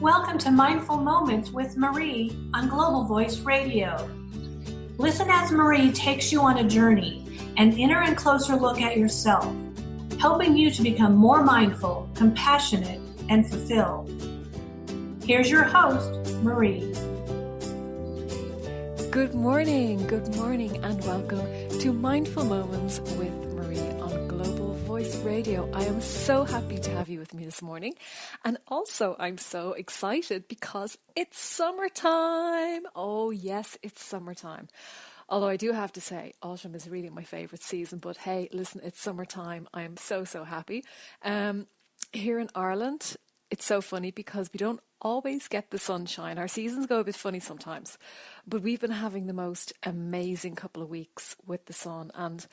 Welcome to Mindful Moments with Maree on Global Voice Radio. Listen as Maree takes you on a journey, an inner and closer look at yourself, helping you to become more mindful, compassionate, and fulfilled. Here's your host, Maree. Good morning, and welcome to Mindful Moments with Maree on Global Voice Radio. I am so happy to have you with me this morning, and also I'm so excited because it's summertime. Oh yes, it's summertime. Although I do have to say, autumn is really my favourite season, but hey, listen, it's summertime. I am so happy. Here in Ireland, it's so funny because we don't always get the sunshine. Our seasons go a bit funny sometimes, but we've been having the most amazing couple of weeks with the sun, and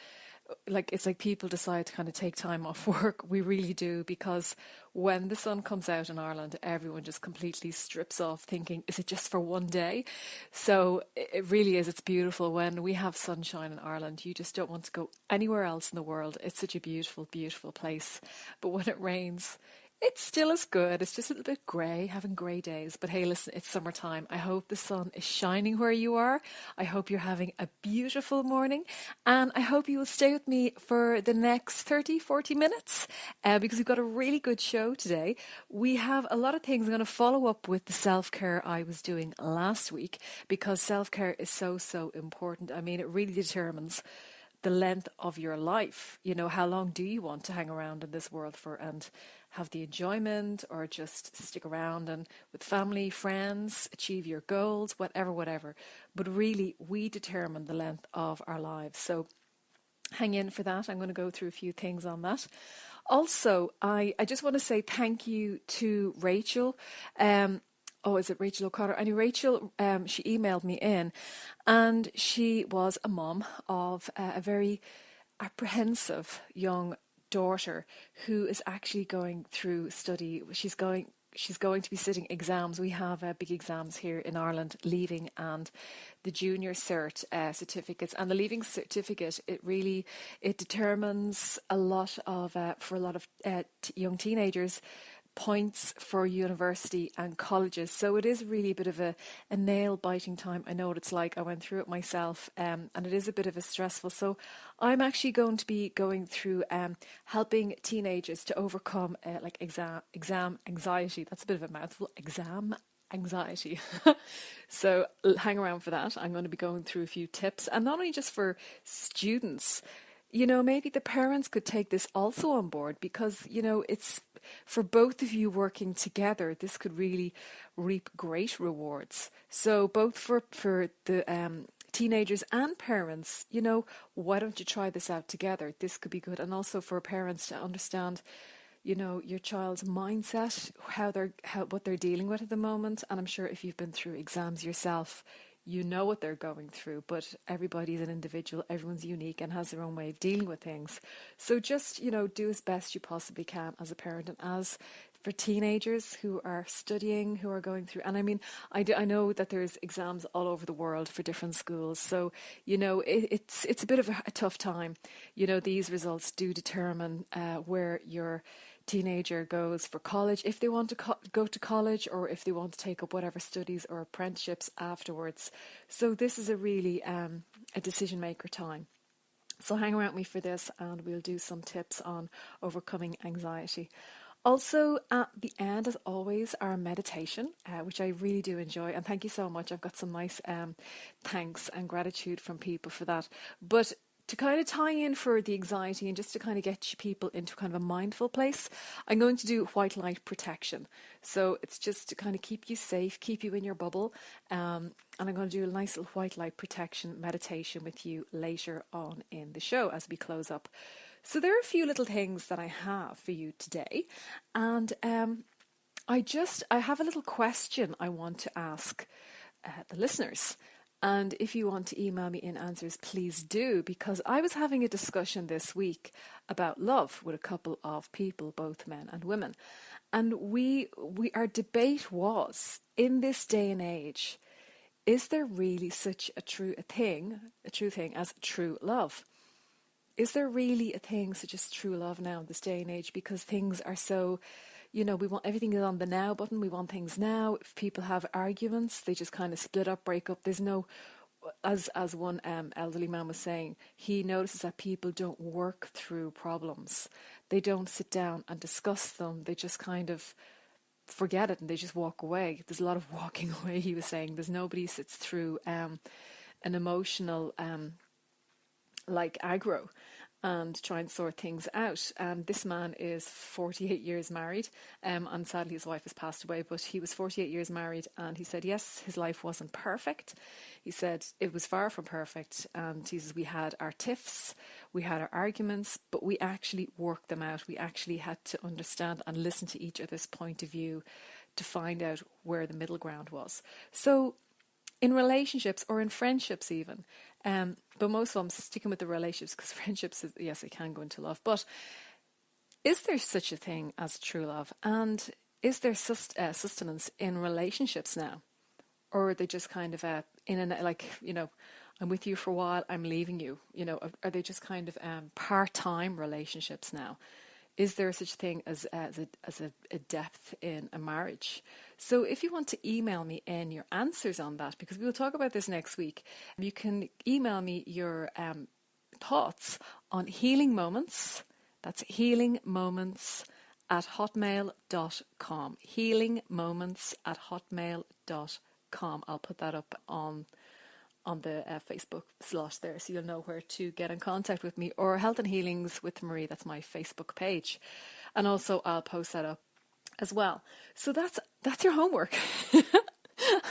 it's like people decide to kind of take time off work. We really do, because when the sun comes out in Ireland, everyone just completely strips off thinking, is it just for one day? So it really is. It's beautiful. When we have sunshine in Ireland, you just don't want to go anywhere else in the world. It's such a beautiful, beautiful place. But when it rains, it's still as good. It's just a little bit grey, having grey days. But hey, listen, it's summertime. I hope the sun is shining where you are. I hope you're having a beautiful morning. And I hope you will stay with me for the next 30-40 minutes because we've got a really good show today. We have a lot of things. I'm going to follow up with the self-care I was doing last week, because self-care is so important. I mean, it really determines the length of your life. You know, how long do you want to hang around in this world for and have the enjoyment, or just stick around and with family, friends, achieve your goals, whatever. But really, we determine the length of our lives. So hang in for that. I'm going to go through a few things on that. Also, I just want to say thank you to Rachel. Is it Rachel O'Connor? Anyway, Rachel, she emailed me in, and she was a mum of a very apprehensive young daughter who is actually going through study. She's going to be sitting exams. We have big exams here in Ireland, leaving and the junior cert certificates. And the leaving certificate, it determines a lot of for a lot of young teenagers, points for university and colleges. So it is really a bit of a nail-biting time. I know what it's like. I went through it myself, and it is a bit of a stressful. So I'm actually going to be going through helping teenagers to overcome exam anxiety. That's a bit of a mouthful. Exam anxiety. So hang around for that. I'm going to be going through a few tips, and not only just for students. You know, maybe the parents could take this also on board, because, you know, it's for both of you working together. This could really reap great rewards. So both for the teenagers and parents, you know, why don't you try this out together? This could be good. And also for parents to understand, you know, your child's mindset, what they're dealing with at the moment. And I'm sure if you've been through exams yourself, you know what they're going through, but everybody's an individual, everyone's unique and has their own way of dealing with things. So just, you know, do as best you possibly can as a parent, and as for teenagers who are studying, who are going through, and I mean, I know that there's exams all over the world for different schools, so, you know, it's a bit of a tough time. You know, these results do determine where your teenager goes for college, if they want to go to college, or if they want to take up whatever studies or apprenticeships afterwards. So this is a really a decision maker time. So hang around with me for this, and we'll do some tips on overcoming anxiety. Also, at the end, as always, our meditation, which I really do enjoy. And thank you so much. I've got some nice thanks and gratitude from people for that. But to kind of tie in for the anxiety, and just to kind of get people into kind of a mindful place, I'm going to do white light protection. So it's just to kind of keep you safe, keep you in your bubble. And I'm going to do a nice little white light protection meditation with you later on in the show as we close up. So there are a few little things that I have for you today. And I have a little question I want to ask the listeners. And if you want to email me in answers, please do, because I was having a discussion this week about love with a couple of people, both men and women. And our debate was, in this day and age, is there really such a true thing as true love? Is there really a thing such as true love now in this day and age? Because things are so we want everything is on the now button. We want things now. If people have arguments, they just kind of split up, break up. There's no, as one elderly man was saying, he notices that people don't work through problems. They don't sit down and discuss them. They just kind of forget it and they just walk away. There's a lot of walking away, he was saying. There's nobody sits through an emotional like aggro and try and sort things out. And this man is 48 years married, and sadly his wife has passed away, but he was 48 years married, and he said yes, his life wasn't perfect. He said it was far from perfect, and he says we had our tiffs, we had our arguments, but we actually worked them out. We actually had to understand and listen to each other's point of view to find out where the middle ground was. So in relationships or in friendships even, but most of them sticking with the relationships, because friendships, yes, it can go into love, but is there such a thing as true love? And is there sustenance in relationships now? Or are they just kind of in an, like, I'm with you for a while, I'm leaving you, are they just kind of part-time relationships now? Is there such a thing as a depth in a marriage? So if you want to email me in your answers on that, because we will talk about this next week, you can email me your thoughts on healing moments. That's healing moments at hotmail.com. Healing moments at hotmail.com. I'll put that up on the Facebook slot there, so you'll know where to get in contact with me, or Health and Healings with Maree. That's my Facebook page, and also I'll post that up as well. So that's your homework.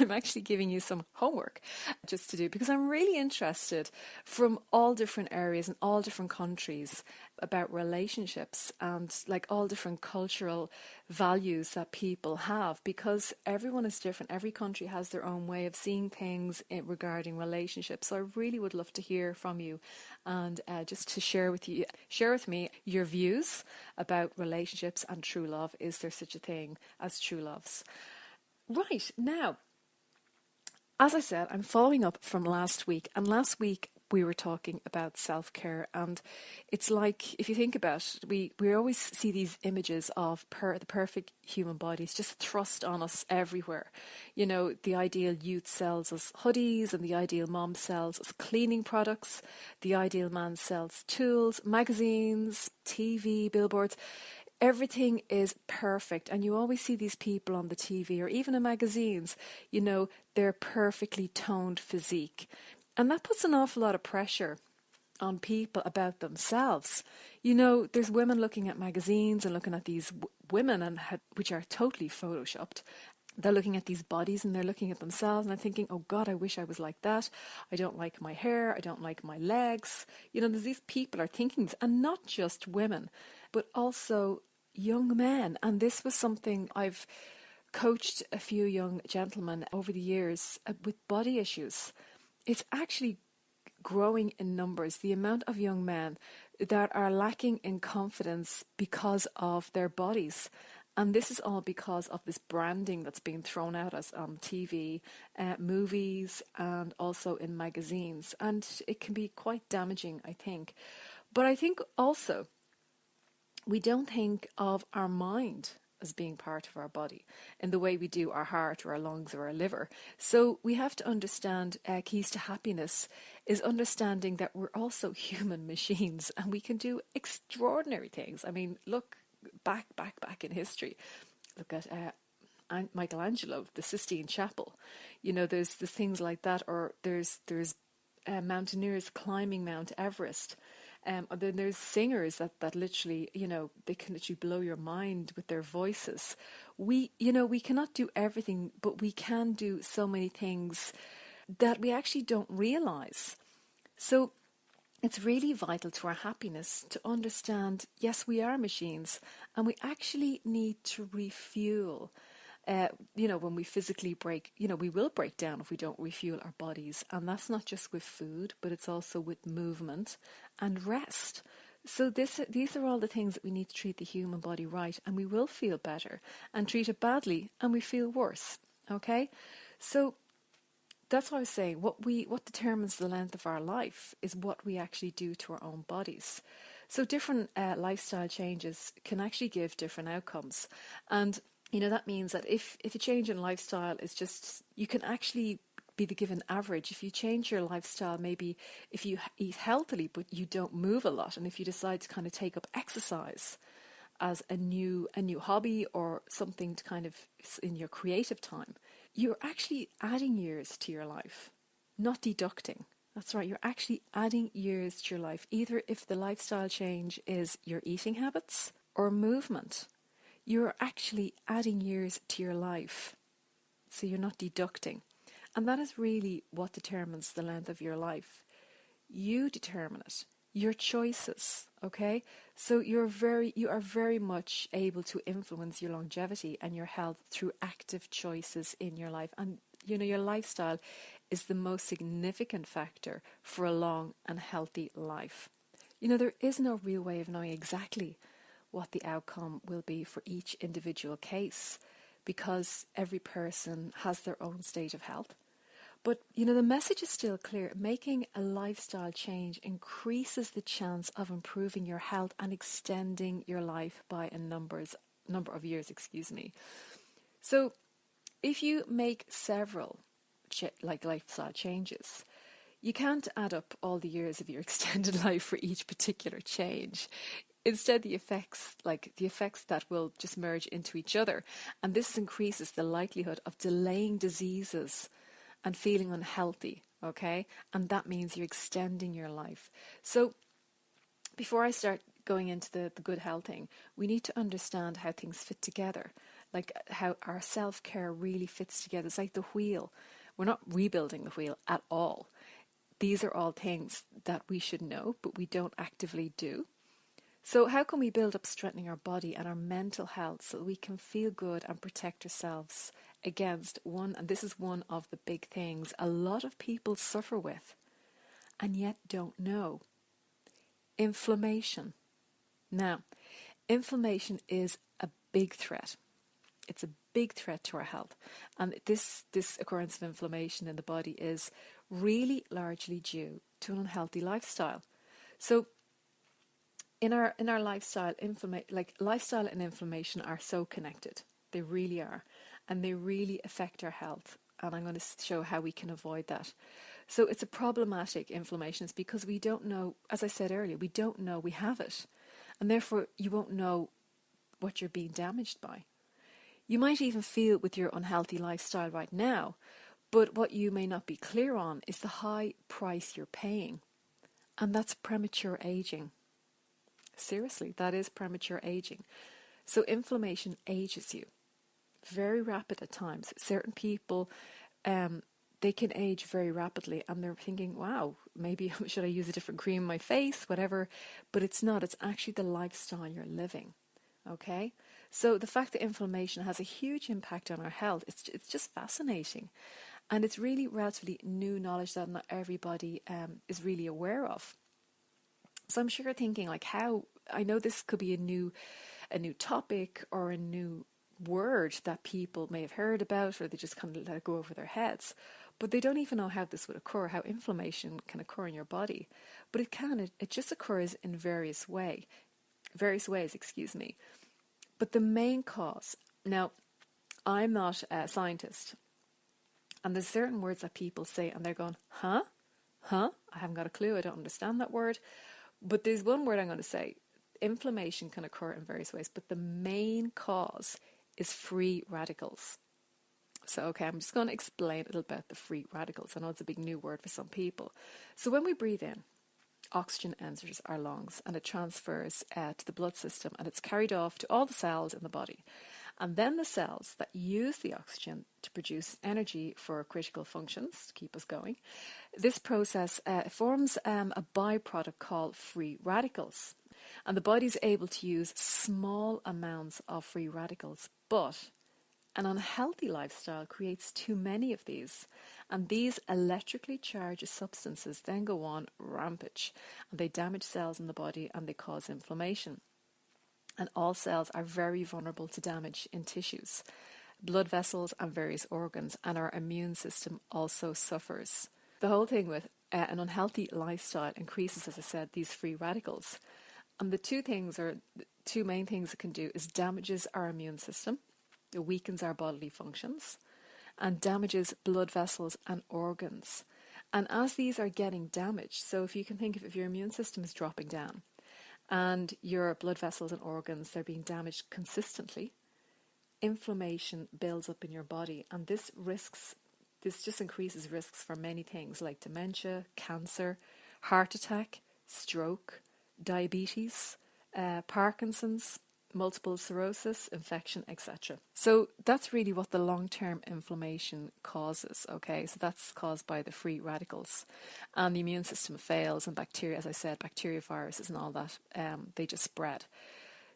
I'm actually giving you some homework just to do, because I'm really interested from all different areas and all different countries about relationships and like all different cultural values that people have, because everyone is different. Every country has their own way of seeing things regarding relationships. So I really would love to hear from you and just to share with me your views about relationships and true love. Is there such a thing as true loves? Right, now, as I said, I'm following up from last week, and last week we were talking about self-care, and it's like, if you think about it, we always see these images of the perfect human bodies just thrust on us everywhere. The ideal youth sells us hoodies, and the ideal mom sells us cleaning products, the ideal man sells tools, magazines, TV, billboards. Everything is perfect, and you always see these people on the TV or even in magazines, their perfectly toned physique. And that puts an awful lot of pressure on people about themselves. There's women looking at magazines and looking at these women which are totally photoshopped. They're looking at these bodies and they're looking at themselves and they're thinking, oh God, I wish I was like that. I don't like my hair. I don't like my legs. There's these people are thinking this, and not just women, but also young men. And this was something I've coached a few young gentlemen over the years with body issues. It's actually growing in numbers, the amount of young men that are lacking in confidence because of their bodies. And this is all because of this branding that's being thrown at us on TV, movies, and also in magazines. And it can be quite damaging, I think. But I think also we don't think of our mind as being part of our body in the way we do our heart or our lungs or our liver. So we have to understand keys to happiness is understanding that we're also human machines and we can do extraordinary things. I mean, look back in history. Look at Michelangelo, the Sistine Chapel. There's things like that, or there's mountaineers climbing Mount Everest. Then there's singers that literally, they can literally blow your mind with their voices. We cannot do everything, but we can do so many things that we actually don't realize. So it's really vital to our happiness to understand, yes, we are machines and we actually need to refuel. When we physically break, we will break down if we don't refuel our bodies. And that's not just with food, but it's also with movement and rest. So these are all the things that we need to treat the human body right, and we will feel better, and treat it badly and we feel worse. Okay? So that's what I was saying. What determines the length of our life is what we actually do to our own bodies. So different lifestyle changes can actually give different outcomes. And, that means that if a change in lifestyle is just, you can actually be the given average. If you change your lifestyle, maybe if you eat healthily, but you don't move a lot, and if you decide to kind of take up exercise as a new hobby or something to kind of in your creative time, you're actually adding years to your life, not deducting. That's right, you're actually adding years to your life, either if the lifestyle change is your eating habits or movement. You're actually adding years to your life, so you're not deducting. And that is really what determines the length of your life. You determine it. Your choices, okay? So you are very much able to influence your longevity and your health through active choices in your life. And, your lifestyle is the most significant factor for a long and healthy life. There is no real way of knowing exactly what the outcome will be for each individual case, because every person has their own state of health. But, the message is still clear. Making a lifestyle change increases the chance of improving your health and extending your life by a number of years, So if you make several lifestyle changes, you can't add up all the years of your extended life for each particular change. Instead, the effects that will just merge into each other, and this increases the likelihood of delaying diseases and feeling unhealthy, okay? And that means you're extending your life. So before I start going into the good health thing, we need to understand how things fit together, like how our self-care really fits together. It's like the wheel. We're not rebuilding the wheel at all. These are all things that we should know, but we don't actively do. So how can we build up strengthening our body and our mental health so that we can feel good and protect ourselves against one, and this is one of the big things a lot of people suffer with and yet don't know: inflammation. Now, inflammation is a big threat. It's a big threat to our health. And this occurrence of inflammation in the body is really largely due to an unhealthy lifestyle. So in our lifestyle, lifestyle and inflammation are so connected. They really are. And they really affect our health. And I'm going to show how we can avoid that. So it's a problematic inflammation. It's because we don't know, as I said earlier, we don't know we have it. And therefore, you won't know what you're being damaged by. You might even feel with your unhealthy lifestyle right now, but what you may not be clear on is the high price you're paying. And that's premature aging. Seriously, that is premature aging. So inflammation ages you. Very rapid at times. Certain people, they can age very rapidly and they're thinking, wow, maybe should I use a different cream on my face, whatever. But it's not. It's actually the lifestyle you're living. Okay? So the fact that inflammation has a huge impact on our health, it's just fascinating. And it's really relatively new knowledge that not everybody is really aware of. So I'm sure you're thinking, how, I know this could be a new topic or a new word that people may have heard about, or they just kind of let it go over their heads, but they don't even know how this would occur, how inflammation can occur in your body. But it can, it just occurs in various ways, But the main cause, now, I'm not a scientist, and there's certain words that people say and they're going, huh? I haven't got a clue, I don't understand that word. But there's one word I'm going to say. Inflammation can occur in various ways, but the main cause is free radicals. So, okay, I'm just going to explain a little about the free radicals. I know it's a big new word for some people. So when we breathe in, oxygen enters our lungs and it transfers to the blood system, and it's carried off to all the cells in the body. And then the cells that use the oxygen to produce energy for critical functions, to keep us going, this process forms a byproduct called free radicals. And the body is able to use small amounts of free radicals, but an unhealthy lifestyle creates too many of these. And these electrically charged substances then go on rampage, and they damage cells in the body and they cause inflammation. And all cells are very vulnerable to damage in tissues, blood vessels and various organs, and our immune system also suffers. The whole thing with an unhealthy lifestyle increases, as I said, these free radicals. And the two main things it can do is damages our immune system, it weakens our bodily functions, and damages blood vessels and organs. And as these are getting damaged, so if you can think of if your immune system is dropping down and your blood vessels and organs, they're being damaged consistently, inflammation builds up in your body, and this just increases risks for many things like dementia, cancer, heart attack, stroke, diabetes, Parkinson's, multiple sclerosis, infection, etc. So that's really what the long-term inflammation causes, okay? So that's caused by the free radicals. And the immune system fails, and bacteria, as I said, bacteria, viruses and all that, they just spread.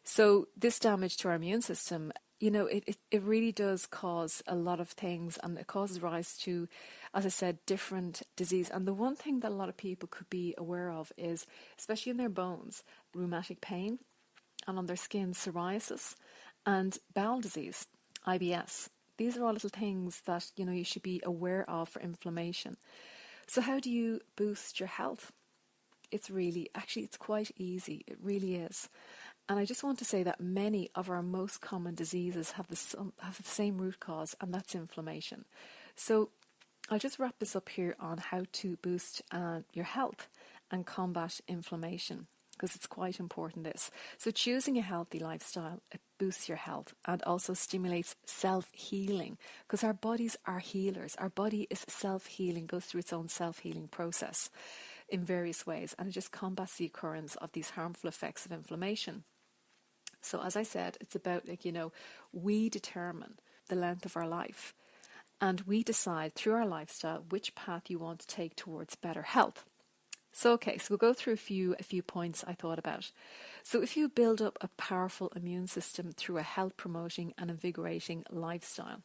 So this damage to our immune system, it really does cause a lot of things, and it causes rise to, as I said, different disease. And the one thing that a lot of people could be aware of is, especially in their bones, rheumatic pain, and on their skin, psoriasis, and bowel disease, IBS. These are all little things that, you should be aware of for inflammation. So how do you boost your health? It's quite easy. It really is. And I just want to say that many of our most common diseases have the same root cause, and that's inflammation. So I'll just wrap this up here on how to boost your health and combat inflammation, because it's quite important, this. So choosing a healthy lifestyle, it boosts your health and also stimulates self-healing, because our bodies are healers. Our body is self-healing, goes through its own self-healing process in various ways, and it just combats the occurrence of these harmful effects of inflammation. So as I said, it's about, we determine the length of our life, and we decide through our lifestyle which path you want to take towards better health. So we'll go through a few points I thought about. So if you build up a powerful immune system through a health-promoting and invigorating lifestyle,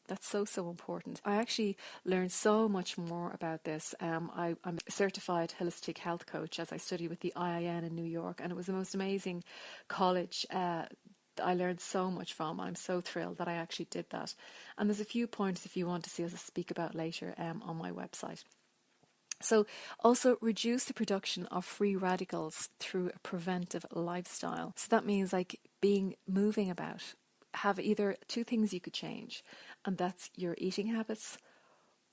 that's so important. I actually learned so much more about this. I'm a certified holistic health coach, as I study with the IIN in New York, and it was the most amazing college I learned so much from. I'm so thrilled that I actually did that. And there's a few points if you want to see us speak about later on my website. So also reduce the production of free radicals through a preventive lifestyle. So that means like moving about. Have either two things you could change, and that's your eating habits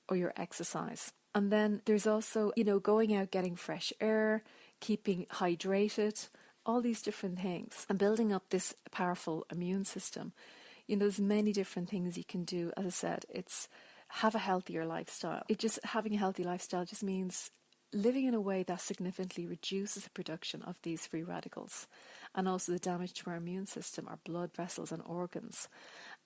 or your exercise. And then there's also, going out, getting fresh air, keeping hydrated, all these different things, and building up this powerful immune system. There's many different things you can do. As I said, it's have a healthier lifestyle. Having a healthy lifestyle just means living in a way that significantly reduces the production of these free radicals, and also the damage to our immune system, our blood vessels and organs.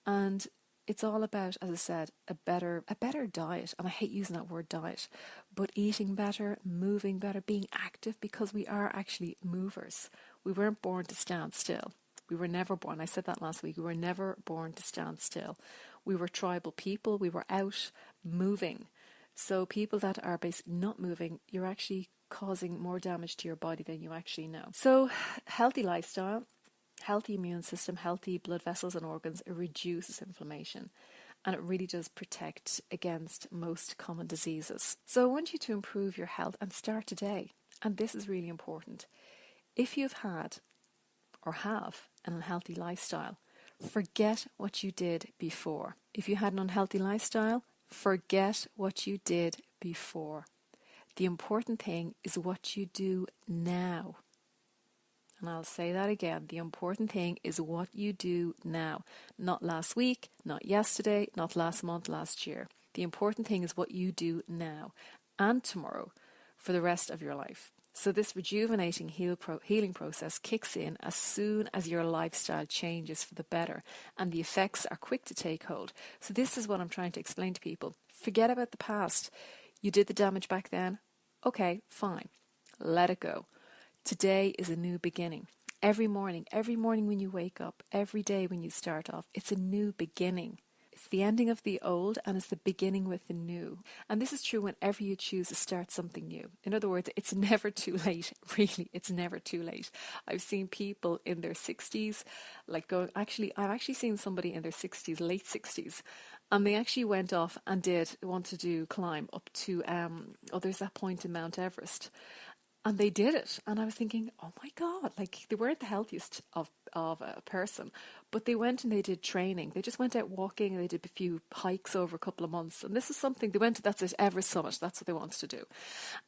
And it's all about, as I said, a better diet. And I hate using that word diet, but eating better, moving better, being active, because we are actually movers. We weren't born to stand still. We were never born. I said that last week. We were never born to stand still. We were tribal people. We were out moving. So people that are basically not moving, you're actually causing more damage to your body than you actually know. So healthy lifestyle, healthy immune system, healthy blood vessels and organs, it reduces inflammation, and it really does protect against most common diseases. So I want you to improve your health and start today. And this is really important. If you've had or have an unhealthy lifestyle, forget what you did before. If you had an unhealthy lifestyle, forget what you did before. The important thing is what you do now. And I'll say that again. The important thing is what you do now. Not last week, not yesterday, not last month, last year. The important thing is what you do now and tomorrow for the rest of your life. So this rejuvenating healing process kicks in as soon as your lifestyle changes for the better, and the effects are quick to take hold. So this is what I'm trying to explain to people. Forget about the past. You did the damage back then. Okay, fine. Let it go. Today is a new beginning. Every morning when you wake up, every day when you start off, it's a new beginning. It's the ending of the old and it's the beginning with the new. And this is true whenever you choose to start something new. In other words, it's never too late. Really, it's never too late. I've seen people in their 60s, I've actually seen somebody in their 60s, late 60s, and they actually went off and climb up to, there's that point in Mount Everest. And they did it. And I was thinking, oh my God, like they weren't the healthiest of a person, but they went and they did training. They just went out walking and they did a few hikes over a couple of months. And this is something, they went to, that's it, Everest Summit. That's what they wanted to do.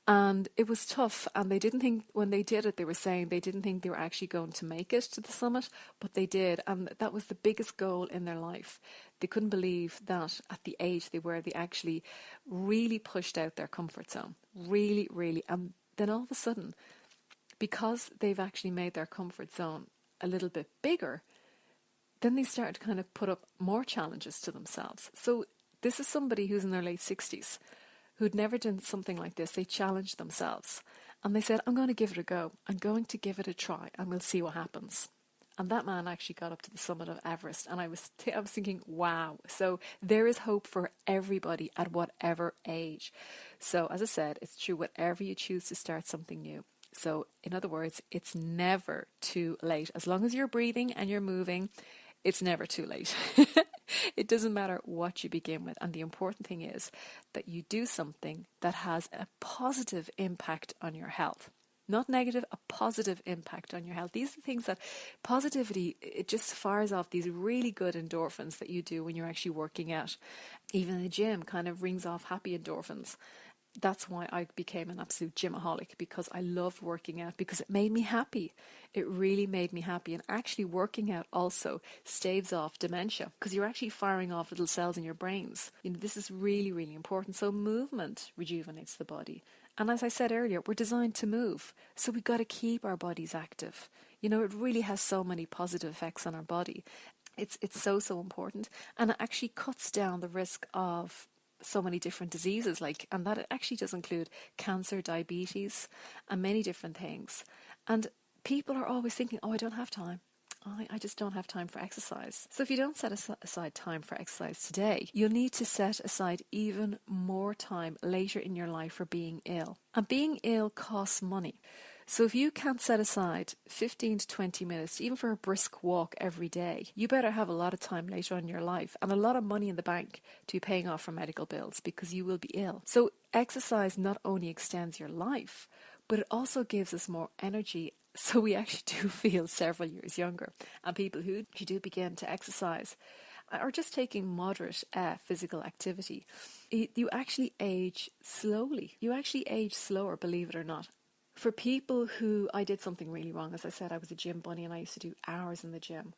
And it was tough. And they didn't think, when they did it, they were saying they didn't think they were actually going to make it to the summit, but they did. And that was the biggest goal in their life. They couldn't believe that at the age they were, they actually really pushed out their comfort zone. Really, really. And then all of a sudden, because they've actually made their comfort zone a little bit bigger, then they started to kind of put up more challenges to themselves. So this is somebody who's in their late 60s, who'd never done something like this. They challenged themselves and they said, I'm going to give it a go. I'm going to give it a try and we'll see what happens. And that man actually got up to the summit of Everest. And I was thinking, wow. So there is hope for everybody at whatever age. So as I said, it's true, whatever you choose to start something new. So in other words, it's never too late. As long as you're breathing and you're moving, it's never too late. It doesn't matter what you begin with. And the important thing is that you do something that has a positive impact on your health. Not negative, a positive impact on your health. These are the things that positivity, it just fires off these really good endorphins that you do when you're actually working out. Even the gym kind of rings off happy endorphins. That's why I became an absolute gymaholic, because I loved working out, because it made me happy. It really made me happy. And actually working out also staves off dementia, because you're actually firing off little cells in your brains. You know, this is really, really important. So movement rejuvenates the body. And as I said earlier, we're designed to move. So we've got to keep our bodies active. You know, it really has so many positive effects on our body. It's so important. And it actually cuts down the risk of so many different diseases, and that it actually does include cancer, diabetes, and many different things. And people are always thinking, oh, I don't have time. I just don't have time for exercise. So if you don't set aside time for exercise today, you'll need to set aside even more time later in your life for being ill. And being ill costs money. So if you can't set aside 15 to 20 minutes, even for a brisk walk every day, you better have a lot of time later on in your life and a lot of money in the bank to be paying off for medical bills, because you will be ill. So exercise not only extends your life, but it also gives us more energy. So we actually do feel several years younger. And people who do begin to exercise or just taking moderate physical activity, you actually age slowly. You actually age slower, believe it or not. For people who, I did something really wrong. As I said, I was a gym bunny and I used to do hours in the gym.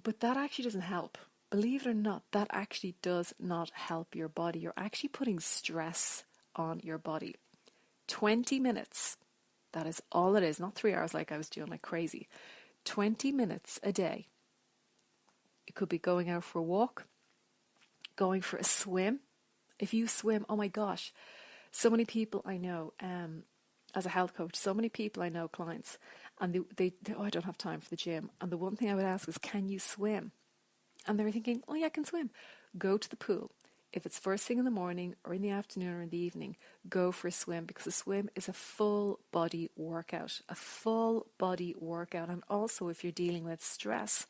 But that actually doesn't help. Believe it or not, that actually does not help your body. You're actually putting stress on your body. 20 minutes. That is all it is. Not 3 hours like I was doing like crazy. 20 minutes a day. It could be going out for a walk, going for a swim. If you swim, oh my gosh, so many people I know, as a health coach, so many people I know, clients, and they oh, I don't have time for the gym. And the one thing I would ask is, can you swim? And they were thinking, oh yeah, I can swim. Go to the pool. If it's first thing in the morning or in the afternoon or in the evening, go for a swim, because a swim is a full body workout. A full body workout. And also if you're dealing with stress,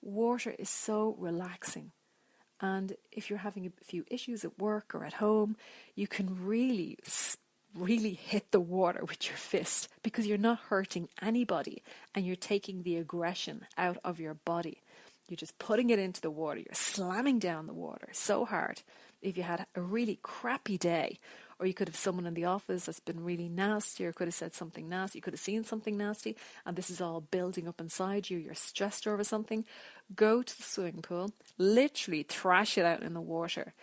water is so relaxing. And if you're having a few issues at work or at home, you can really hit the water with your fist, because you're not hurting anybody and you're taking the aggression out of your body. You're just putting it into the water. You're slamming down the water so hard. If you had a really crappy day, or you could have someone in the office that's been really nasty, or could have said something nasty, you could have seen something nasty, and this is all building up inside you, you're stressed over something, go to the swimming pool, literally thrash it out in the water,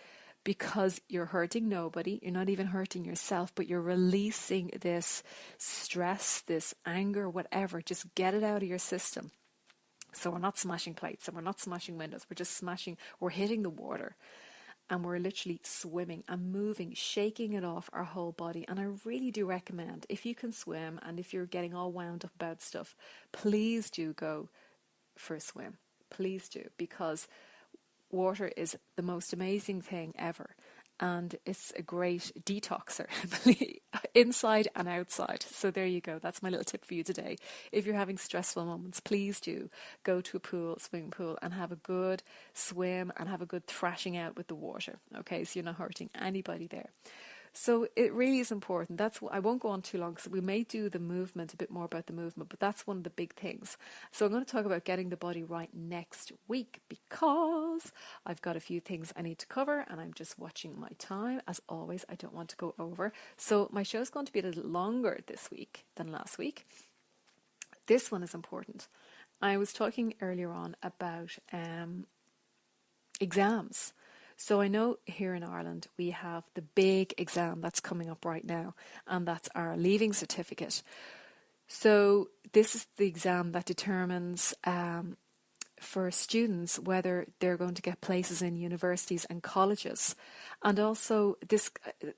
because you're hurting nobody, you're not even hurting yourself, but you're releasing this stress, this anger, whatever. Just get it out of your system. So we're not smashing plates and we're not smashing windows, we're hitting the water, and we're literally swimming and moving, shaking it off our whole body. And I really do recommend, if you can swim and if you're getting all wound up about stuff, please do go for a swim. Please do, because water is the most amazing thing ever, and it's a great detoxer inside and outside. So there you go. That's my little tip for you today. If you're having stressful moments, please do go to a pool, swimming pool, and have a good swim and have a good thrashing out with the water. Okay, so you're not hurting anybody there. So it really is important. That's what I won't go on too long because we may do the movement, a bit more about the movement, but that's one of the big things. So I'm going to talk about getting the body right next week because I've got a few things I need to cover and I'm just watching my time. As always, I don't want to go over. So my show is going to be a little longer this week than last week. This one is important. I was talking earlier on about exams. So I know here in Ireland we have the big exam that's coming up right now, and that's our leaving certificate. So this is the exam that determines for students whether they're going to get places in universities and colleges. And also this,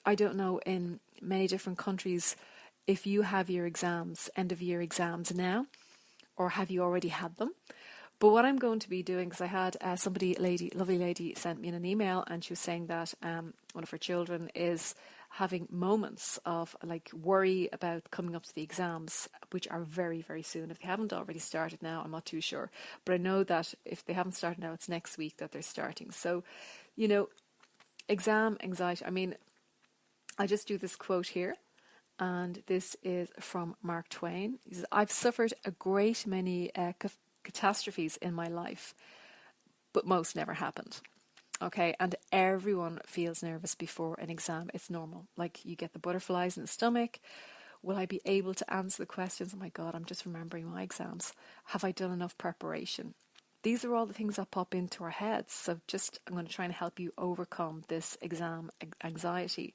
I don't know, in many different countries, if you have your exams, end of year exams now, or have you already had them? But what I'm going to be doing, because I had lovely lady sent me an email and she was saying that one of her children is having moments of like worry about coming up to the exams, which are very, very soon. If they haven't already started now, I'm not too sure. But I know that if they haven't started now, it's next week that they're starting. So, exam anxiety. I mean, I just do this quote here. And this is from Mark Twain. He says, I've suffered a great many catastrophes in my life, but most never happened. Okay, and everyone feels nervous before an exam. It's normal. Like you get the butterflies in the stomach. Will I be able to answer the questions? Oh my God, I'm just remembering my exams. Have I done enough preparation? These are all the things that pop into our heads. So I'm going to try and help you overcome this exam anxiety.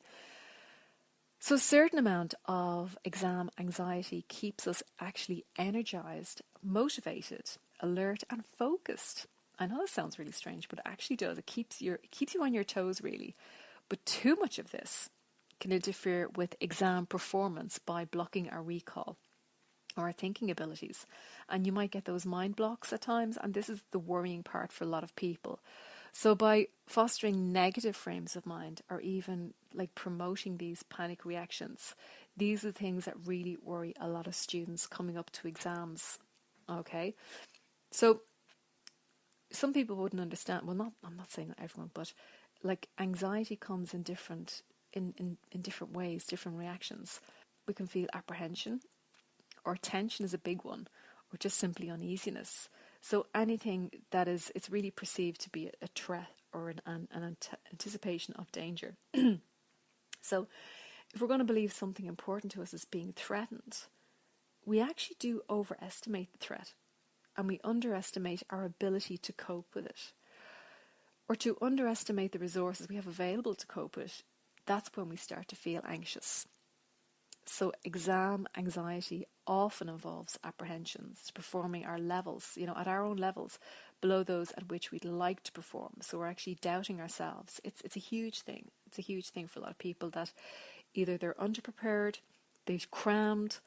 So a certain amount of exam anxiety keeps us actually energized, motivated, alert and focused. I know this sounds really strange, but it actually does. It keeps you on your toes, really. But too much of this can interfere with exam performance by blocking our recall or our thinking abilities. And you might get those mind blocks at times, and this is the worrying part for a lot of people. So by fostering negative frames of mind or even like promoting these panic reactions, these are the things that really worry a lot of students coming up to exams. Okay, so some people wouldn't understand. Well, I'm not saying that everyone, but like anxiety comes in different ways, different reactions. We can feel apprehension, or tension is a big one, or just simply uneasiness. So anything that it's really perceived to be a threat or an anticipation of danger. So if we're going to believe something important to us is being threatened, we actually do overestimate the threat and we underestimate our ability to cope with it. Or to underestimate the resources we have available to cope with it, that's when we start to feel anxious. So exam anxiety often involves apprehensions to performing our levels, at our own levels, below those at which we'd like to perform. So we're actually doubting ourselves. It's a huge thing. It's a huge thing for a lot of people that either they're underprepared, they've crammed,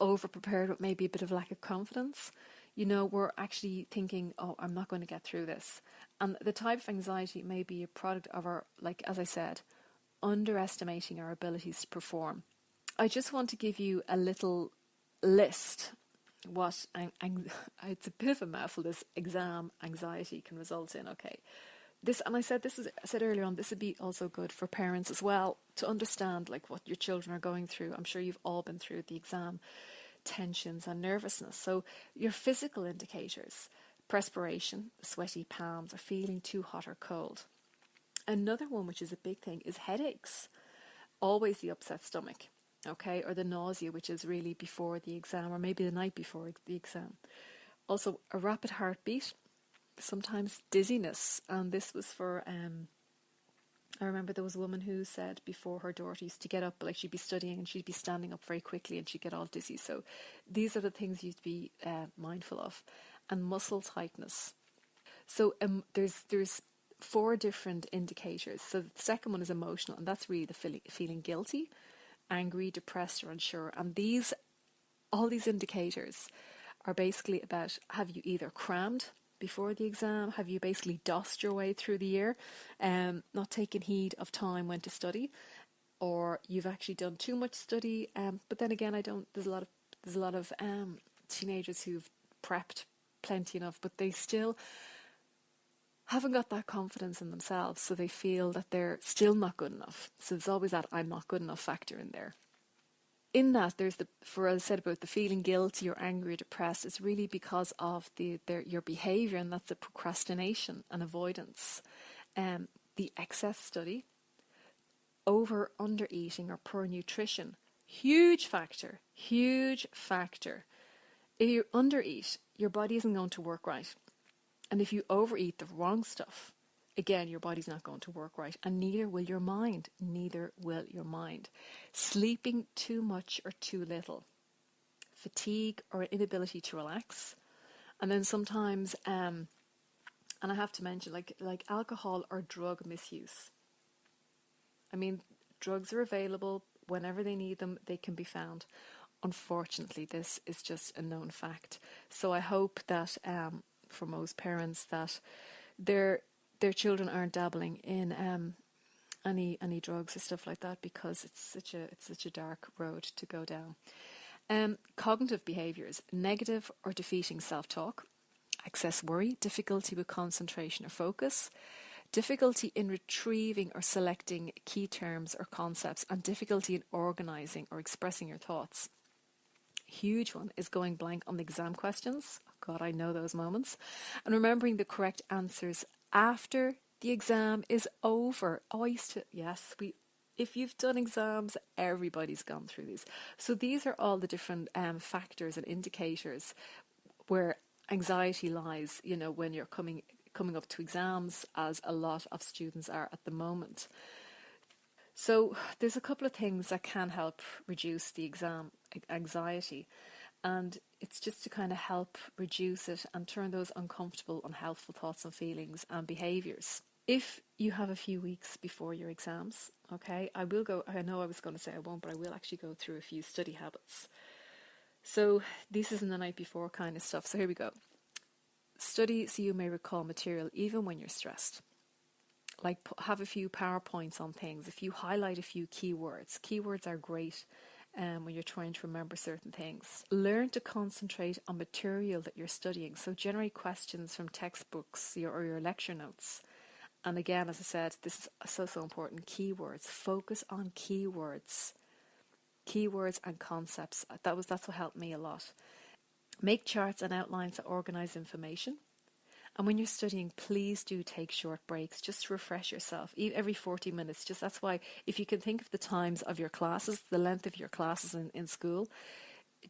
overprepared with maybe a bit of lack of confidence. We're actually thinking, oh, I'm not going to get through this. And the type of anxiety may be a product of our, like, as I said, underestimating our abilities to perform. I just want to give you a little list what it's a bit of a mouthful, this exam anxiety can result in. Okay, I said earlier on, this would be also good for parents as well to understand like what your children are going through. I'm sure you've all been through the exam tensions and nervousness. So your physical indicators: perspiration, sweaty palms, or feeling too hot or cold. Another one, which is a big thing, is headaches. Always the upset stomach, okay, or the nausea, which is really before the exam or maybe the night before the exam. Also, a rapid heartbeat, sometimes dizziness. And this was for, I remember there was a woman who said before her daughter used to get up, like she'd be studying and she'd be standing up very quickly and she'd get all dizzy. So these are the things you'd be mindful of. And muscle tightness. So there's 4 different indicators. So the second one is emotional, and that's really the feeling guilty, angry, depressed, or unsure. And all these indicators are basically about, have you either crammed before the exam? Have you basically dossed your way through the year, not taken heed of time when to study, or you've actually done too much study? But then again, there's a lot of teenagers who've prepped plenty enough, but they still haven't got that confidence in themselves, so they feel that they're still not good enough. So there's always that I'm not good enough factor in there. In that, there's for as I said about the feeling guilty or angry or depressed, it's really because of your behaviour, and that's the procrastination and avoidance. The excess study, over under eating or poor nutrition, huge factor. If you undereat, your body isn't going to work right. And if you overeat the wrong stuff, again, your body's not going to work right, and neither will your mind. Sleeping too much or too little, fatigue or inability to relax, and then sometimes, and I have to mention, like alcohol or drug misuse. I mean, drugs are available whenever they need them; they can be found. Unfortunately, this is just a known fact. So I hope that for most parents that their children aren't dabbling in any drugs or stuff like that, because it's such a dark road to go down. Cognitive behaviours: negative or defeating self-talk, excess worry, difficulty with concentration or focus, difficulty in retrieving or selecting key terms or concepts, and difficulty in organising or expressing your thoughts. Huge one is going blank on the exam questions. God, I know those moments. And remembering the correct answers after the exam is over. If you've done exams, everybody's gone through these. So these are all the different factors and indicators where anxiety lies, when you're coming up to exams, as a lot of students are at the moment. So there's a couple of things that can help reduce the exam anxiety, and it's just to kind of help reduce it and turn those uncomfortable, unhelpful thoughts and feelings and behaviours. If you have a few weeks before your exams, okay, I know I was going to say I won't, but I will actually go through a few study habits. So this isn't the night before kind of stuff. So here we go. Study so you may recall material even when you're stressed. Like, have a few PowerPoints on things. If you highlight a few keywords are great when you're trying to remember certain things. Learn to concentrate on material that you're studying. So generate questions from textbooks or your lecture notes. And again, as I said, this is so important. Keywords. Focus on keywords and concepts. That's what helped me a lot. Make charts and outlines that organise information. And when you're studying, please do take short breaks just to refresh yourself. Every 40 minutes. That's why, if you can think of the times of your classes, the length of your classes in school,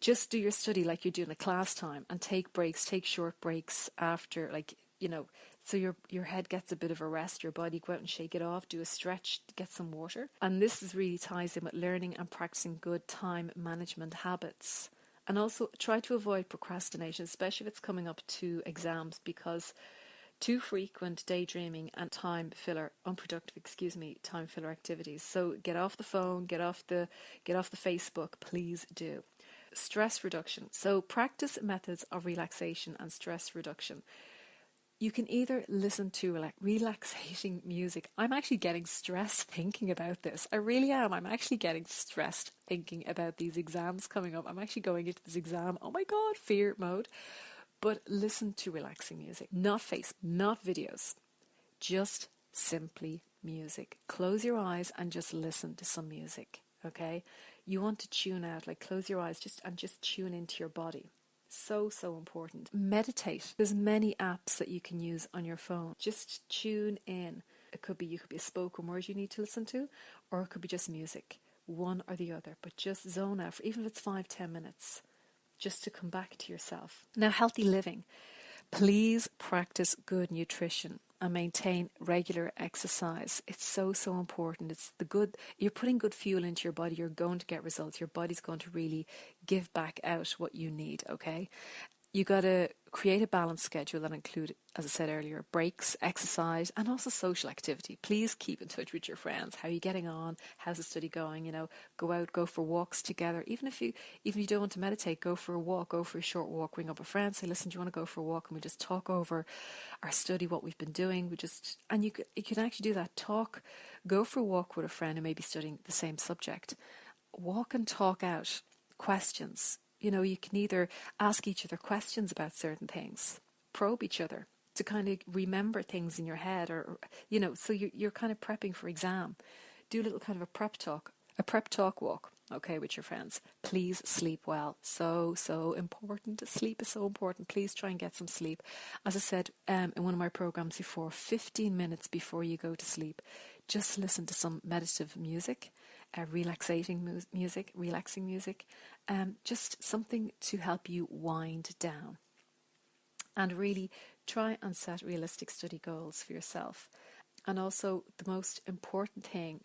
just do your study like you're doing a class time, and take short breaks after, so your head gets a bit of a rest, your body, go out and shake it off, do a stretch, get some water. And this really ties in with learning and practicing good time management habits. And also try to avoid procrastination, especially if it's coming up to exams, because too frequent daydreaming and unproductive time filler activities. So get off the phone, get off the Facebook, please do. Stress reduction. So practice methods of relaxation and stress reduction. You can either listen to relaxating music. I'm actually getting stressed thinking about this. I really am. I'm actually getting stressed thinking about these exams coming up. I'm actually going into this exam. Oh my God, fear mode. But listen to relaxing music. Not not videos. Just simply music. Close your eyes and just listen to some music. Okay? You want to tune out, close your eyes and just tune into your body. So important. Meditate. There's many apps that you can use on your phone. Just tune in. You could be a spoken word you need to listen to, or it could be just music, one or the other, but just zone out, even if it's 5-10 minutes, just to come back to yourself. Now, healthy living. Please practice good nutrition and maintain regular exercise. It's so important. You're putting good fuel into your body. You're going to get results. Your body's going to really give back out what you need, okay? You got to create a balanced schedule that include, as I said earlier, breaks, exercise, and also social activity. Please keep in touch with your friends. How are you getting on? How's the study going? Go out, go for walks together. Even if you don't want to meditate, go for a walk, go for a short walk, ring up a friend, say, listen, do you want to go for a walk? And we just talk over our study, what we've been doing. You can actually do that. Go for a walk with a friend who may be studying the same subject. Walk and talk out questions. You can either ask each other questions about certain things, probe each other, to kind of remember things in your head, or so you're kind of prepping for exam. Do a little kind of a prep talk walk, okay, with your friends. Please sleep well. So important. Sleep is so important. Please try and get some sleep. As I said in one of my programs before, 15 minutes before you go to sleep, just listen to some meditative music, relaxing music, just something to help you wind down. And really try and set realistic study goals for yourself. And also the most important thing,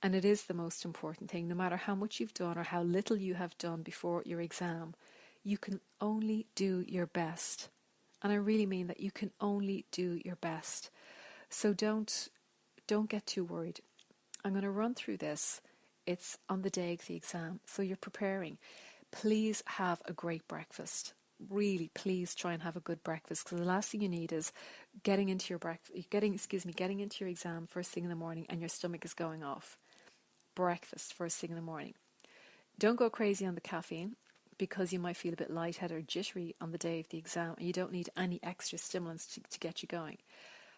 and it is the most important thing, no matter how much you've done or how little you have done before your exam, you can only do your best. And I really mean that you can only do your best. So don't get too worried. I'm going to run through this. It's on the day of the exam, so you're preparing. Please have a great breakfast. Really, please try and have a good breakfast, because the last thing you need is getting into your exam first thing in the morning and your stomach is going off. Breakfast first thing in the morning. Don't go crazy on the caffeine, because you might feel a bit lightheaded or jittery on the day of the exam, and you don't need any extra stimulants to get you going.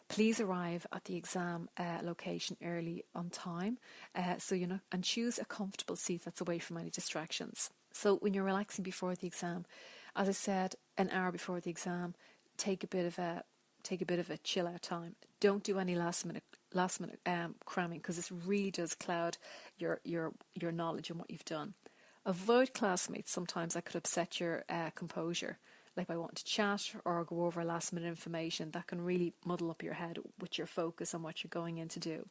Please arrive at the exam location early on time, and choose a comfortable seat that's away from any distractions. So when you're relaxing before the exam, as I said, an hour before the exam, take a bit of a chill out time. Don't do any last minute cramming, because this really does cloud your knowledge and what you've done. Avoid classmates. Sometimes that could upset your composure, like by wanting to chat or go over last minute information. That can really muddle up your head with your focus on what you're going in to do.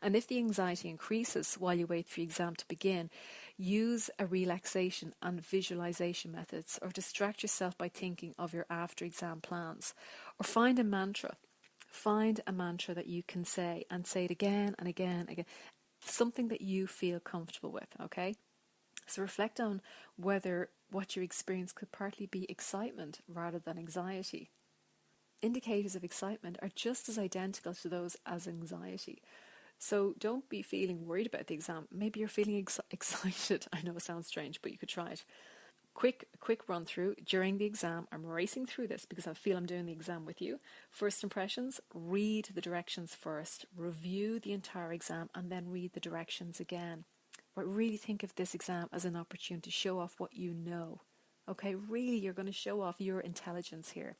And if the anxiety increases while you wait for your exam to begin, use a relaxation and visualization methods, or distract yourself by thinking of your after exam plans, or find a mantra. Find a mantra that you can say, and say it again and again and again. Something that you feel comfortable with, okay? So reflect on whether what you experience could partly be excitement rather than anxiety. Indicators of excitement are just as identical to those as anxiety. So don't be feeling worried about the exam. Maybe you're feeling excited. I know it sounds strange, but you could try it. Quick run through during the exam. I'm racing through this because I feel I'm doing the exam with you. First impressions: read the directions first, review the entire exam, and then read the directions again. But really think of this exam as an opportunity to show off what you know. Okay, really, you're going to show off your intelligence here.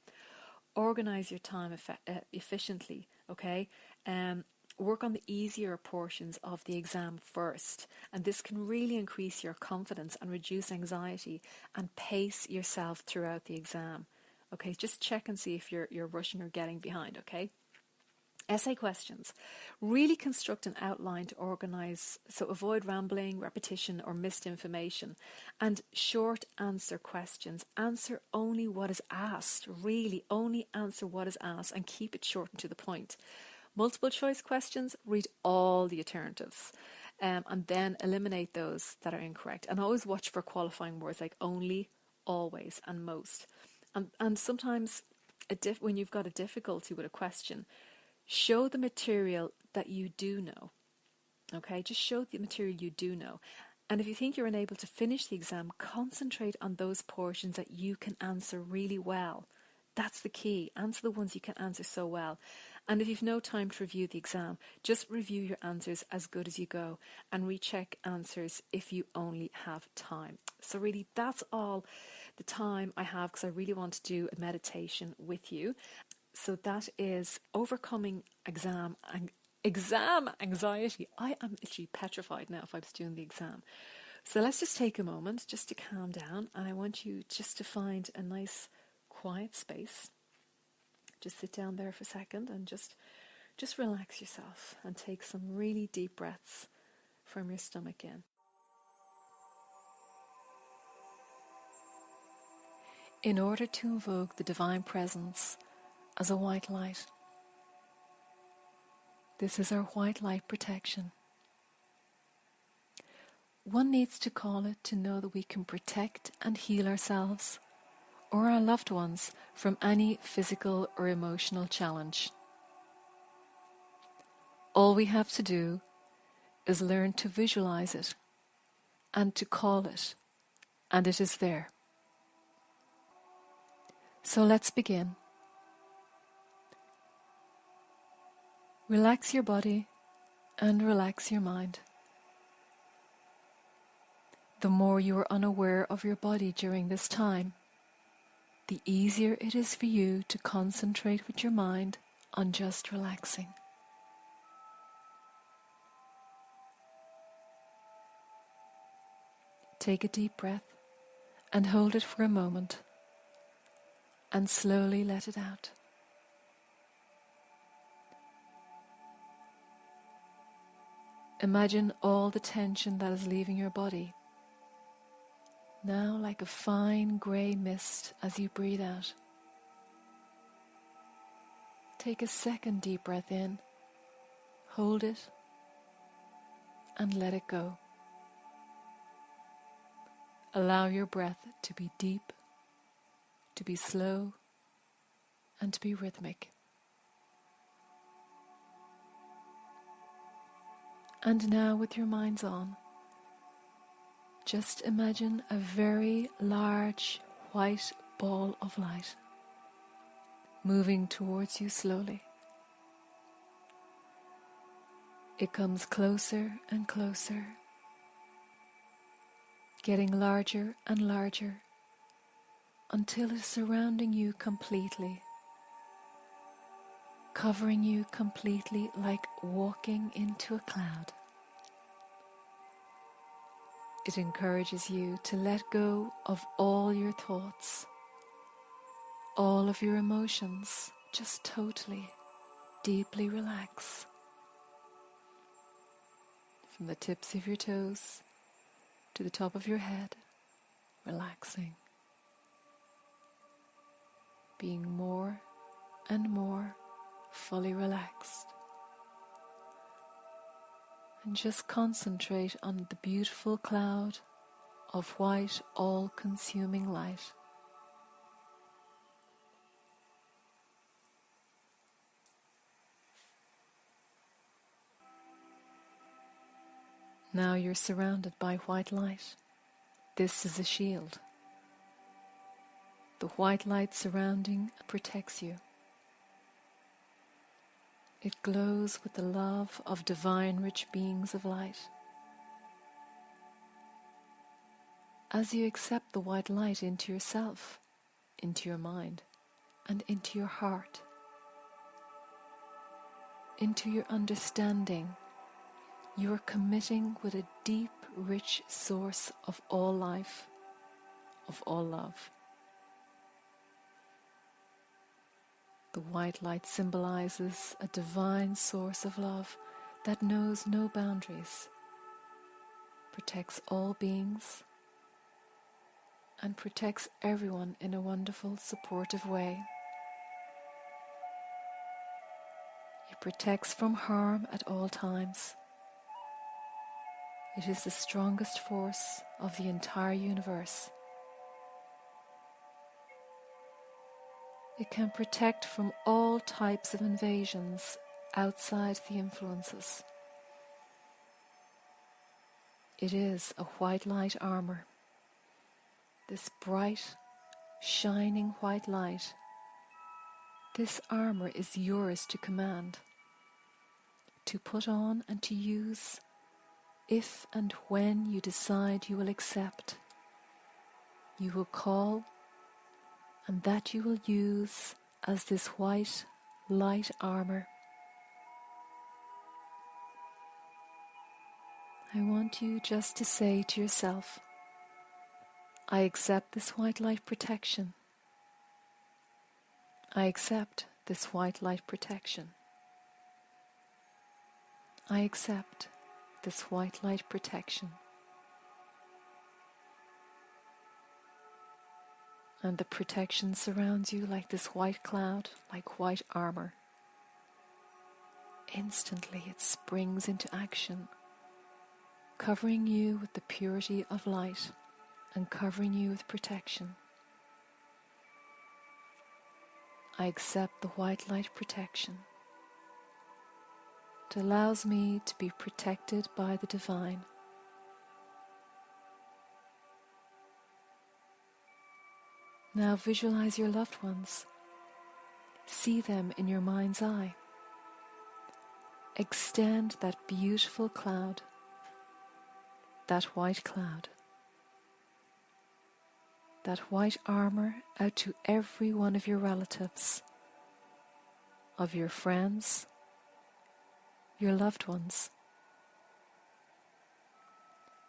Organize your time efficiently, okay? Work on the easier portions of the exam first, and this can really increase your confidence and reduce anxiety, and pace yourself throughout the exam. Okay, just check and see if you're rushing or getting behind, okay? Essay questions. Really construct an outline to organise, so avoid rambling, repetition or missed information. And short answer questions. Answer only what is asked. Really, only answer what is asked and keep it short and to the point. Multiple choice questions, read all the alternatives. And then eliminate those that are incorrect. And always watch for qualifying words like only, always and most. And sometimes when you've got a difficulty with a question, show the material that you do know. Okay, just show the material you do know. And if you think you're unable to finish the exam, concentrate on those portions that you can answer really well. That's the key. Answer the ones you can answer so well. And if you've no time to review the exam, just review your answers as good as you go and recheck answers if you only have time. So really, that's all the time I have, because I really want to do a meditation with you. So that is overcoming exam anxiety. I am literally petrified now if I was doing the exam. So let's just take a moment just to calm down, and I want you just to find a nice quiet space. Just sit down there for a second and just relax yourself and take some really deep breaths from your stomach in. In order to invoke the divine presence as a white light, this is our white light protection. One needs to call it to know that we can protect and heal ourselves or our loved ones from any physical or emotional challenge. All we have to do is learn to visualize it and to call it, and it is there. So let's begin. Relax your body and relax your mind. The more you are unaware of your body during this time, the easier it is for you to concentrate with your mind on just relaxing. Take a deep breath and hold it for a moment and slowly let it out. Imagine all the tension that is leaving your body, now like a fine grey mist as you breathe out. Take a second deep breath in, hold it, and let it go. Allow your breath to be deep, to be slow, and to be rhythmic. And now with your minds on, just imagine a very large white ball of light moving towards you slowly. It comes closer and closer, getting larger and larger until it's surrounding you completely, covering you completely like walking into a cloud. It encourages you to let go of all your thoughts, all of your emotions. Just totally, deeply relax. From the tips of your toes to the top of your head, relaxing. Being more and more fully relaxed. And just concentrate on the beautiful cloud of white, all-consuming light. Now you're surrounded by white light. This is a shield. The white light surrounding protects you. It glows with the love of divine rich beings of light. As you accept the white light into yourself, into your mind, and into your heart, into your understanding, you are committing with a deep, rich source of all life, of all love. The white light symbolizes a divine source of love that knows no boundaries, protects all beings, and protects everyone in a wonderful, supportive way. It protects from harm at all times. It is the strongest force of the entire universe. It can protect from all types of invasions outside the influences. It is a white light armor. This bright, shining white light, this armor is yours to command, to put on and to use if and when you decide you will accept. You will call, and that you will use as this white light armor. I want you just to say to yourself, I accept this white light protection. I accept this white light protection. I accept this white light protection. And the protection surrounds you like this white cloud, like white armor. Instantly it springs into action, covering you with the purity of light and covering you with protection. I accept the white light protection. It allows me to be protected by the divine. Now visualize your loved ones. See them in your mind's eye. extend that beautiful cloud, that white cloud, that white armor out to every one of your relatives, of your friends, your loved ones.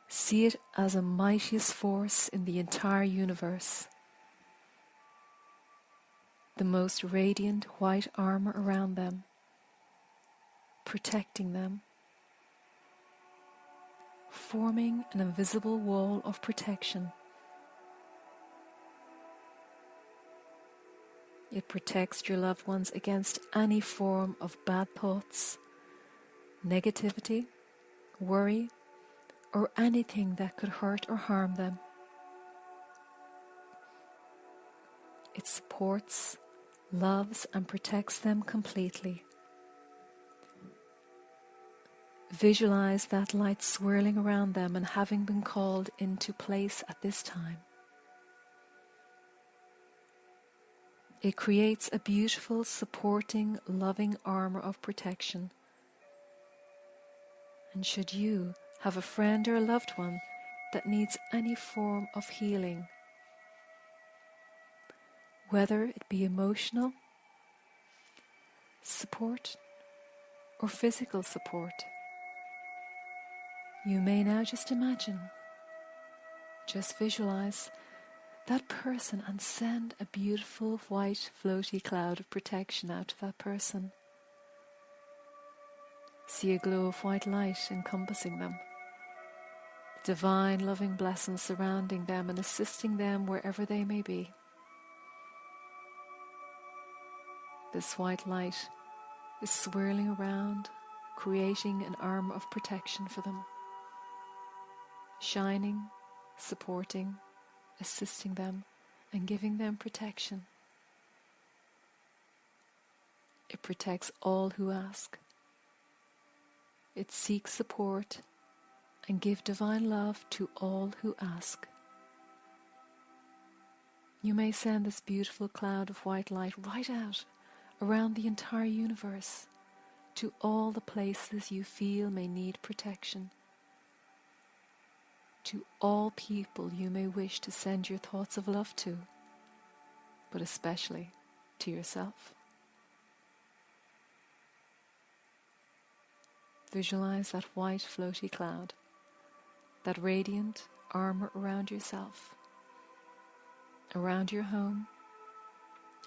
See it as a mightiest force in the entire universe. The most radiant white armor around them, protecting them, forming an invisible wall of protection. It protects your loved ones against any form of bad thoughts, negativity, worry, or anything that could hurt or harm them. It supports, loves, and protects them completely. Visualize that light swirling around them and having been called into place at this time. It creates a beautiful, supporting, loving armor of protection. And should you have a friend or a loved one that needs any form of healing, whether it be emotional support or physical support, you may now just imagine, just visualize that person and send a beautiful white floaty cloud of protection out to that person. See a glow of white light encompassing them. Divine loving blessings surrounding them and assisting them wherever they may be. This white light is swirling around, creating an armor of protection for them, shining, supporting, assisting them, and giving them protection. It protects all who ask. It seeks support and gives divine love to all who ask. You may send this beautiful cloud of white light right out around the entire universe to all the places you feel may need protection, to all people you may wish to send your thoughts of love to, but especially to yourself. Visualize that white floaty cloud, that radiant armor around yourself, around your home,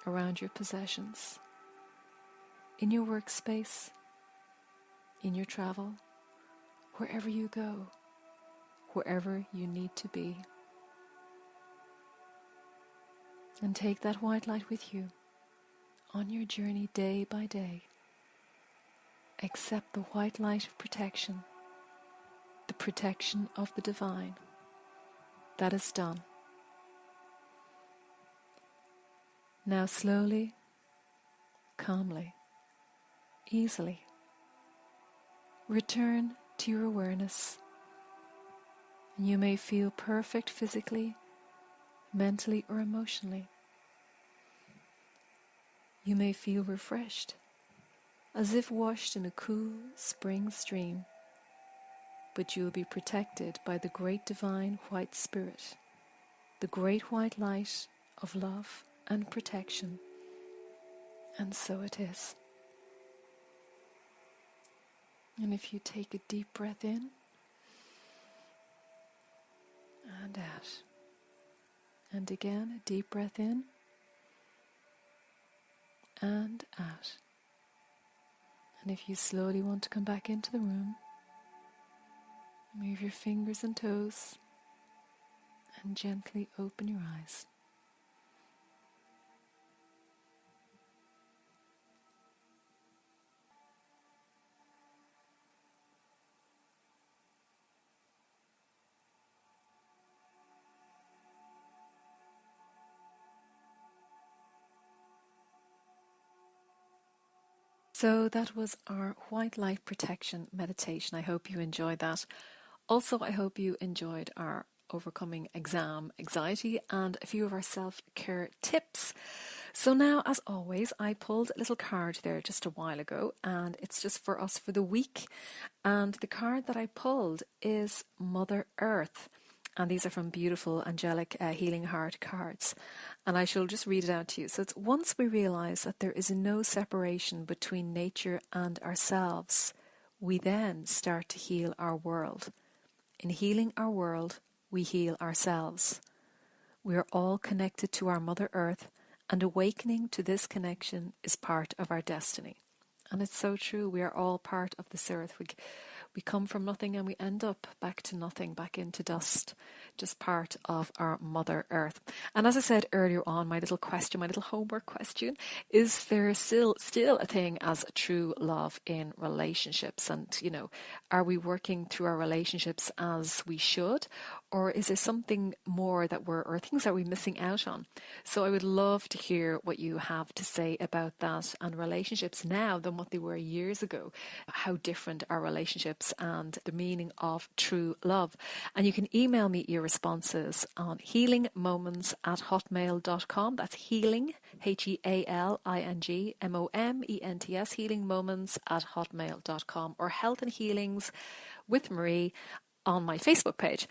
around your possessions, in your workspace, in your travel, wherever you go, wherever you need to be. And take that white light with you on your journey day by day. Accept the white light of protection, the protection of the divine. That is done. Now slowly, calmly, easily, return to your awareness. And you may feel perfect physically, mentally, or emotionally. You may feel refreshed, as if washed in a cool spring stream, but you will be protected by the great divine white spirit, the great white light of love and protection. And so it is. And if you take a deep breath in and out, and again a deep breath in and out. And if you slowly want to come back into the room, move your fingers and toes and gently open your eyes. So that was our white light protection meditation. I hope you enjoyed that. Also, I hope you enjoyed our overcoming exam anxiety and a few of our self-care tips. So now, as always, I pulled a little card there just a while ago, and it's just for us for the week. And the card that I pulled is Mother Earth. And these are from beautiful angelic healing heart cards. And I shall just read it out to you. So it's, once we realize that there is no separation between nature and ourselves, we then start to heal our world. In healing our world, we heal ourselves. We are all connected to our Mother Earth, and awakening to this connection is part of our destiny. And it's so true. We are all part of this earth. We come from nothing and we end up back to nothing, back into dust, just part of our Mother Earth. And as I said earlier on, my little question, my little homework question, is there still a thing as true love in relationships? And, are we working through our relationships as we should? Or is there something more or things that we're missing out on? So I would love to hear what you have to say about that and relationships now than what they were years ago. How different are relationships and the meaning of true love. And you can email me your responses on healingmoments@hotmail.com. That's healing, HEALING, healingmoments@hotmail.com, or Health and Healings with Maree on my Facebook page.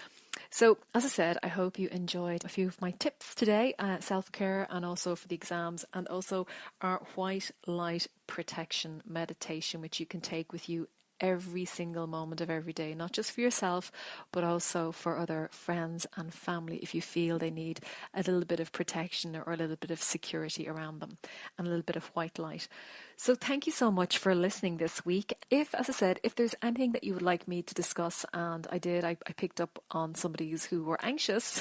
So, as I said, I hope you enjoyed a few of my tips today, self-care and also for the exams, and also our white light protection meditation, which you can take with you every single moment of every day, not just for yourself, but also for other friends and family if you feel they need a little bit of protection or a little bit of security around them and a little bit of white light. So thank you so much for listening this week. If there's anything that you would like me to discuss, and I picked up on somebody who were anxious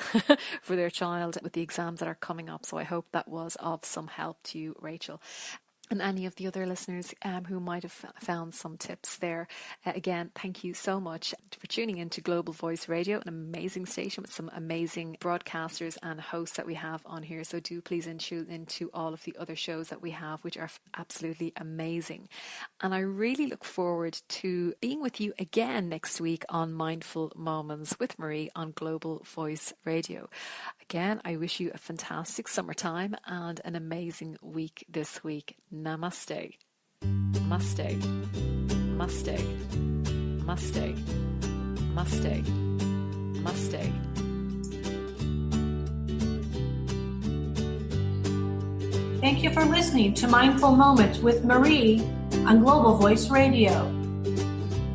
for their child with the exams that are coming up. So I hope that was of some help to you, Rachel. And any of the other listeners who might have found some tips there. Again, thank you so much for tuning in to Global Voice Radio, an amazing station with some amazing broadcasters and hosts that we have on here. So do please tune into all of the other shows that we have, which are absolutely amazing. And I really look forward to being with you again next week on Mindful Moments with Maree on Global Voice Radio. Again, I wish you a fantastic summertime and an amazing week this week. Namaste. Namaste. Namaste. Namaste. Namaste. Namaste. Thank you for listening to Mindful Moments with Maree on Global Voice Radio.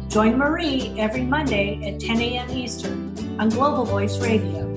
Join Maree every Monday at 10 a.m. Eastern on Global Voice Radio.